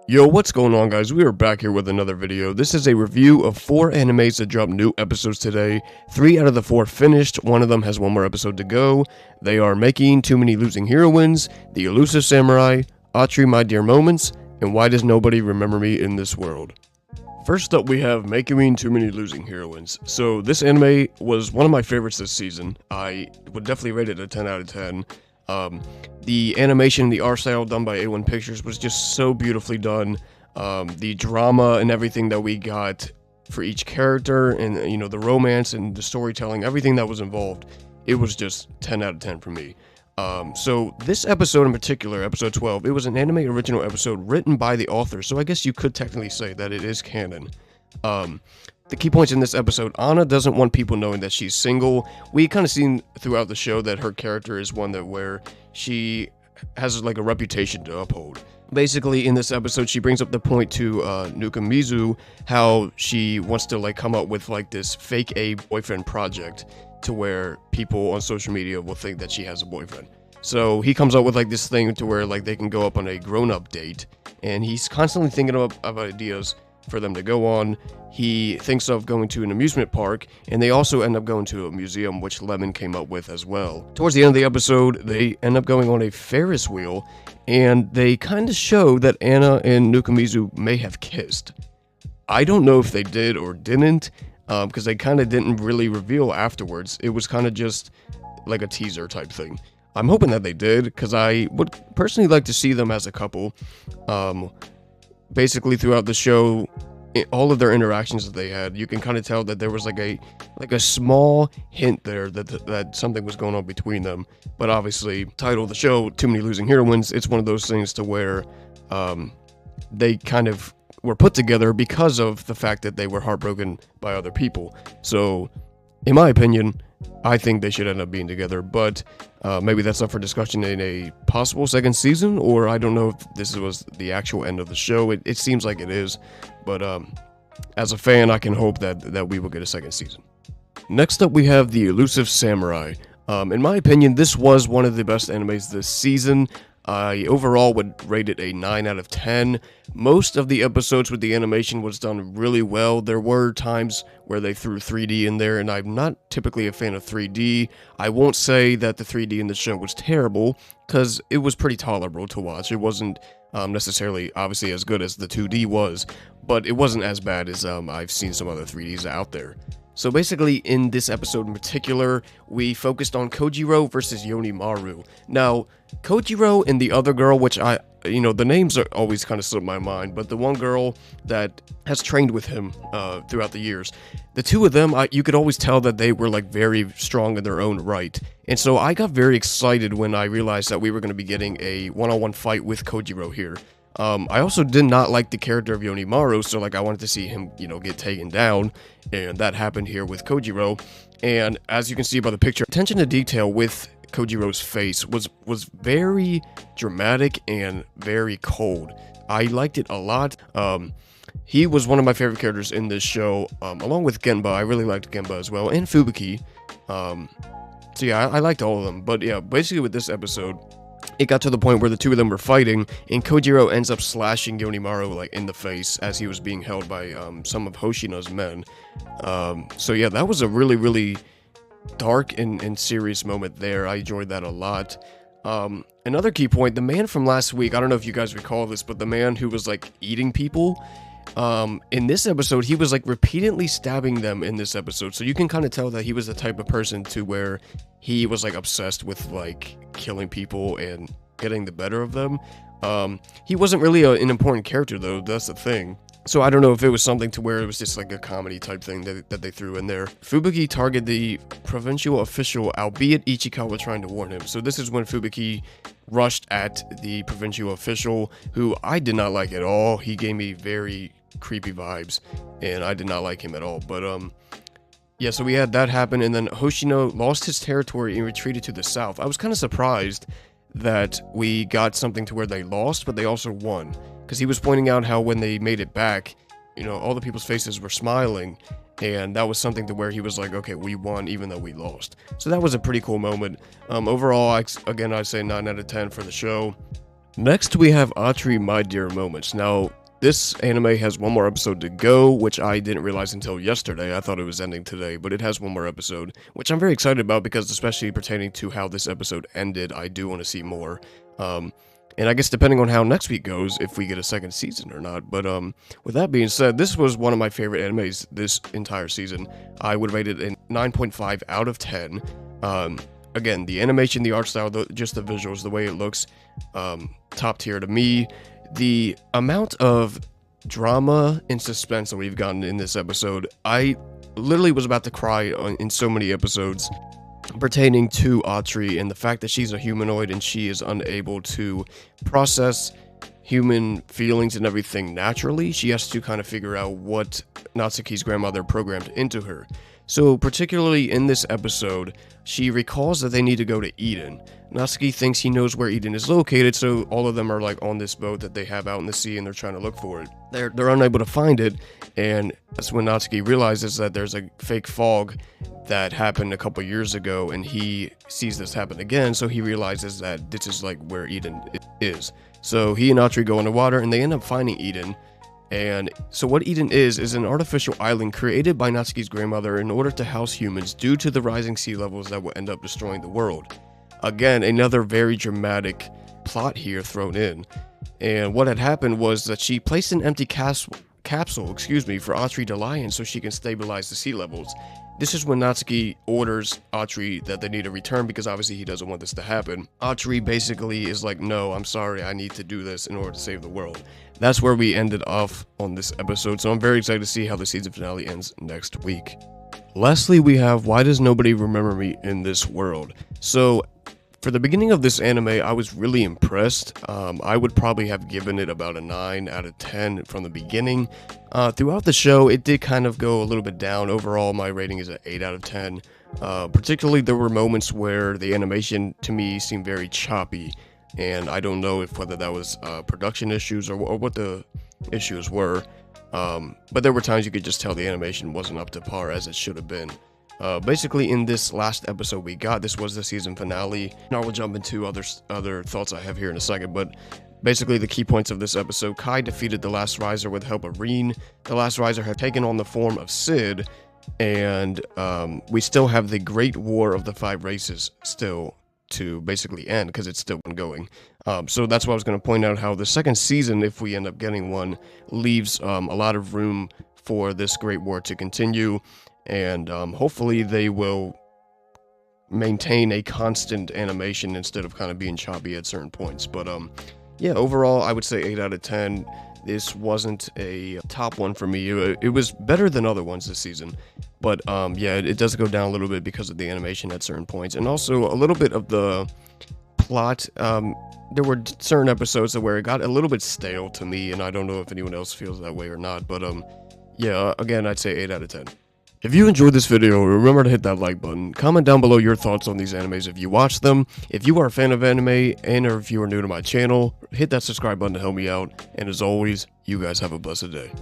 Yo, what's going on, guys? We are back here with another video. This is a review of 4 animes that dropped new episodes today. 3 out of the 4 finished, one of them has one more episode to go. They are Making Too Many Losing Heroines, The Elusive Samurai, Atri My Dear Moments, and Why Does Nobody Remember Me in This World? First up, we have Making Too Many Losing Heroines. So this anime was one of my favorites this season. I would definitely rate it a 10 out of 10. The animation, the art style done by A1 Pictures was just so beautifully done. The drama and everything that we got for each character, and the romance and the storytelling, everything that was involved, it was just 10 out of 10 for me. So this episode in particular, episode 12, it was an anime original episode written by the author, so I guess you could technically say that it is canon. The key points in this episode: Anna doesn't want people knowing that she's single. We kind of seen throughout the show that her character is one that where she has like a reputation to uphold. Basically, in this episode, she brings up the point to Nukamizu, how she wants to like come up with like this fake A boyfriend project to where people on social media will think that she has a boyfriend. So he comes up with like this thing to where like they can go up on a grown-up date, and he's constantly thinking of ideas for them to go on. He thinks of going to an amusement park, and they also end up going to a museum, which Lemon came up with as well. Towards the end of the episode, they end up going on a Ferris wheel, and they kind of show that Anna and Nukamizu may have kissed. I don't know if they did or didn't, because they kind of didn't really reveal afterwards. It was kind of just like a teaser type thing. I'm hoping that they did, because I would personally like to see them as a couple. Basically, throughout the show, all of their interactions that they had, you can kind of tell that there was like a small hint there that something was going on between them. But obviously, title of the show, Too Many Losing Heroines, it's one of those things to where they kind of were put together because of the fact that they were heartbroken by other people. So, in my opinion, I think they should end up being together, but maybe that's up for discussion in a possible second season, or I don't know if this was the actual end of the show. It seems like it is, but as a fan, I can hope that we will get a second season. Next up, we have The Elusive Samurai. In my opinion, this was one of the best animes this season. I overall would rate it a 9 out of 10. Most of the episodes with the animation was done really well. There were times where they threw 3D in there, and I'm not typically a fan of 3D. I won't say that the 3D in the show was terrible, because it was pretty tolerable to watch. It wasn't necessarily, obviously, as good as the 2D was, but it wasn't as bad as I've seen some other 3Ds out there. So basically, in this episode in particular, we focused on Kojiro versus Yonimaru. Now, Kojiro and the other girl, which the names are always kind of slip my mind, but the one girl that has trained with him throughout the years, the two of them, you could always tell that they were like very strong in their own right. And so I got very excited when I realized that we were going to be getting a one-on-one fight with Kojiro here. I also did not like the character of Yonimaru, so like I wanted to see him, get taken down, and that happened here with Kojiro. And as you can see by the picture, attention to detail with Kojiro's face was very dramatic and very cold. I liked it a lot. He was one of my favorite characters in this show, along with Genba. I really liked Genba as well, and Fubuki. So yeah, I liked all of them. But yeah, basically with this episode, it got to the point where the two of them were fighting, and Kojiro ends up slashing Yonimaru like in the face as he was being held by some of Hoshina's men. So yeah, that was a really, really dark and serious moment there. I enjoyed that a lot. Another key point, the man from last week, I don't know if you guys recall this, but the man who was like eating people, in this episode, he was like repeatedly stabbing them in this episode. So you can kind of tell that he was the type of person to where he was like obsessed with like killing people and getting the better of them. He wasn't really an important character though, that's the thing. So I don't know if it was something to where it was just like a comedy type thing that they threw in there. Fubuki targeted the provincial official, albeit Ichikawa trying to warn him. So this is when Fubuki rushed at the provincial official, who I did not like at all. He gave me very creepy vibes, and I did not like him at all. But yeah, so we had that happen, and then Hoshino lost his territory and retreated to the south. I was kind of surprised that we got something to where they lost, but they also won. Because he was pointing out how when they made it back, all the people's faces were smiling, and that was something to where he was like, okay, we won even though we lost. So that was a pretty cool moment. Overall, again, I'd say 9 out of 10 for the show. Next, we have Atri My Dear Moments. Now, this anime has one more episode to go, which I didn't realize until yesterday. I thought it was ending today, but it has one more episode, which I'm very excited about because, especially pertaining to how this episode ended, I do want to see more. And I guess depending on how next week goes, if we get a second season or not. But with that being said, this was one of my favorite animes this entire season. I would rate it a 9.5 out of 10. Again, the animation, the art style, just the visuals, the way it looks, top tier to me. The amount of drama and suspense that we've gotten in this episode, I literally was about to cry in so many episodes pertaining to Atri and the fact that she's a humanoid and she is unable to process human feelings and everything naturally. She has to kind of figure out what Natsuki's grandmother programmed into her. So particularly in this episode, she recalls that they need to go to Eden. Natsuki thinks he knows where Eden is located, so all of them are like on this boat that they have out in the sea and they're trying to look for it. They're unable to find it, and that's when Natsuki realizes that there's a fake fog that happened a couple years ago, and he sees this happen again, so he realizes that this is like where Eden is. So he and Atri go in the water and they end up finding Eden. And so what Eden is an artificial island created by Natsuki's grandmother in order to house humans due to the rising sea levels that will end up destroying the world. Again, another very dramatic plot here thrown in. And what had happened was that she placed an empty capsule, for Atri to lie in so she can stabilize the sea levels. This is when Natsuki orders Atri that they need to return because obviously he doesn't want this to happen. Atri basically is like, no, I'm sorry, I need to do this in order to save the world. That's where we ended off on this episode, so I'm very excited to see how the season finale ends next week. Lastly, we have Why Does Nobody Remember Me in This World? So, for the beginning of this anime, I was really impressed. I would probably have given it about a 9 out of 10 from the beginning. Throughout the show, it did kind of go a little bit down. Overall, my rating is an 8 out of 10. Particularly, there were moments where the animation, to me, seemed very choppy. And I don't know whether that was production issues or what the issues were. But there were times you could just tell the animation wasn't up to par as it should have been. Basically, in this last episode we got, this was the season finale. Now we'll jump into other thoughts I have here in a second, but basically the key points of this episode: Kai defeated the Last Riser with the help of Reen. The Last Riser had taken on the form of Sid, and we still have the Great War of the Five Races still to basically end because it's still ongoing. So that's why I was going to point out how the second season, if we end up getting one, leaves a lot of room for this Great War to continue. And hopefully they will maintain a constant animation instead of kind of being choppy at certain points. But yeah, overall, I would say 8 out of 10. This wasn't a top one for me. It was better than other ones this season. But yeah, it does go down a little bit because of the animation at certain points. And also a little bit of the plot. There were certain episodes where it got a little bit stale to me. And I don't know if anyone else feels that way or not. But yeah, again, I'd say 8 out of 10. If you enjoyed this video, remember to hit that like button. Comment down below your thoughts on these animes if you watch them. If you are a fan of anime and or if you are new to my channel, hit that subscribe button to help me out. And as always, you guys have a blessed day.